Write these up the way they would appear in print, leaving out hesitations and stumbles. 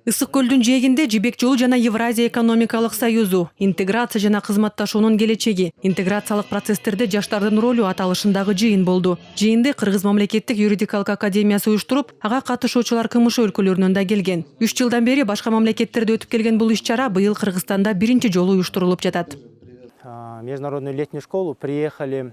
Ысык көлдүн жээгинде Жибек жолу жана Евразия экономикалык союзу, интеграция жана кызматташуунун келечеги, интеграциялык процесстерде жаштардын ролу аталышындагы жыйын болду. Жыйынды Кыргыз мамлекеттик юридикалык академиясы уюштуруп, ага катышуучулар КМШ өлкөлөрүнөн да келген. 3 жылдан бери башка мамлекеттерде өтүп келген бул иш-чара быйыл Кыргызстанда биринчи жолу уюштурулуп жатат. Международную летнюю школу приехали.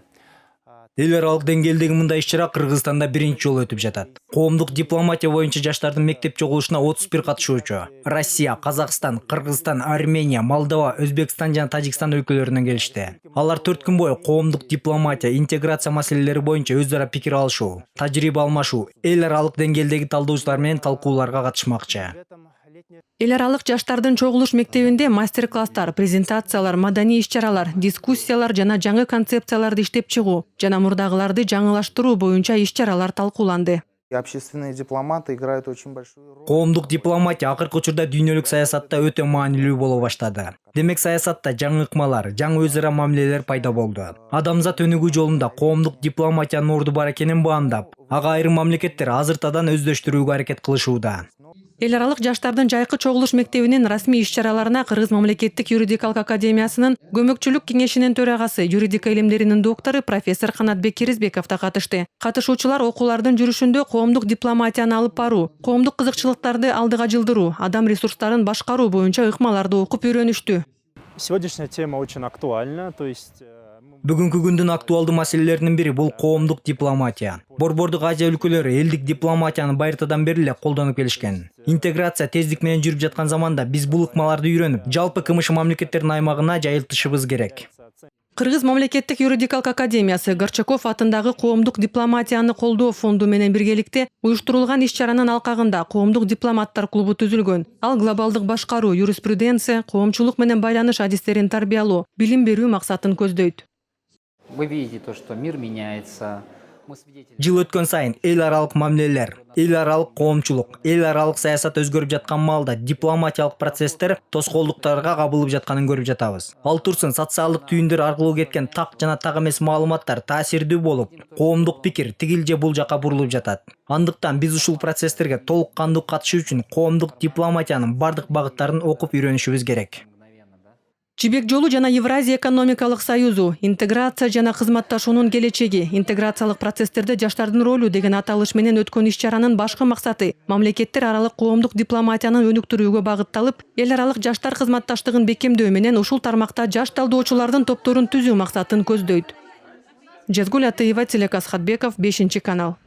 Эл аралык деңгээлдеги мындай иш-чара Кыргызстанда биринчи жолу өтүп жатат. Коомдук дипломатия боюнча жаштардын мектеп чогулушуна 31 катышуучу. Россия, Казакстан, Кыргызстан, Армения, Молдова, Өзбекстан жана Тажикстан өлкөлөрүнөн келишти. Алар 4 күн бою коомдук дипломатия, интеграция маселелери боюнча өз ара пикир алышуу, тажрыйба алмашуу, эл аралык деңгээлдеги талдоочулар менен талкууларга катышмакчы. Эл аралык жаштардын чогулуш мектебинде мастер-класстар, презентациялар, маданий иш-чаралар, дискуссиялар жана жаңы концепцияларды иштеп чыгуу жана мурдагыларды жаңылаштыруу боюнча иш-чаралар талкууланды. Общественные дипломаты играют очень большую роль. Коомдук дипломатия акыркы учурда дүйнөлүк саясатта өтө маанилүү боло баштады. Демек саясатта жаңы ыкмалар, жаңы өз ара мамилелер пайда болду. Адамзат өнүгүү жолунда коомдук дипломатиянын орду бар экенин баамдап, ага айрым мамлекеттер азыртадан өздөштүрүүгө аракет кылышууда. Эл аралык жаштардын жайкы чогулуш мектебинин расмий иш-чараларына Кыргыз мамлекеттик юридикалык академиясынын көмөкчүлүк кеңешинин төрагасы, юридика илимдеринин доктору профессор Канатбек Киризбеков да катышты. Катышуучулар окуулардын жүрүшүндө коомдук дипломатияны алып баруу, коомдук кызыкчылыктарды алдыга жылдыруу, адам ресурстарын башкаруу боюнча ыкмаларды окуп үйрөнүштү. Сегодняшняя тема очень актуальна, то есть Бүгүнкү күндүн актуалдуу маселелеринин бири бул коомдук дипломатия. Борбордук Азия өлкөлөрү элдик дипломатияны байыртадан бери эле колдонуп келишкен. Интеграция тездик менен жүрүп жаткан заманда биз бул ыкмаларды үйрөнүп, жалпы КМШ мамлекеттеринин аймагына жайылтышыбыз керек. Кыргыз мамлекеттик юридикалык академиясы Горчаков атындагы коомдук дипломатияны колдоо фонду менен биргеликте уюштурулган иш-чаранын алкагында коомдук дипломаттар клубу түзүлгөн. Ал глобалдык башкаруу, юриспруденция, коомчулук менен байланыш адистерин тарбиялоо, билим берүү максатын көздөйт. Вы видите то, что мир меняется. Жыл өткөн сайын эл аралык мамилелер, эл аралык коомчулук, эл аралык саясат өзгөрүп жаткан маалда дипломатиялык процесстер тоскоолдуктарга кабылып жатканын көрүп жатабыз. Ал турсун социалдык түйүндөр аркылуу кеткен так жана так эмес маалыматтар таасирдүү болуп, коомдук пикир тигил же бул жака бурулуп жатат. Андыктан биз ушул процесстерге толук кандуу катышуу үчүн коомдук дипломатиянын бардык багыттарын окуп үйрөнүшүбүз керек. Жибек жолу жана Евразия экономикалык союзу, интеграция жана кызматташуунун келечеги, интеграциялык процесстерде жаштардын ролу деген аталыш менен өткөн иш-чаранын башкы максаты мамлекеттер аралык коомдук дипломатияны өнүктүрүүгө багытталып, эл аралык жаштар кызматташтыгын бекемдөө менен ушул тармакта жаш талдоочулардын топторун түзүү максатын көздөйт. Жазгул Атыева, Телекас Хатбеков, 5 канал.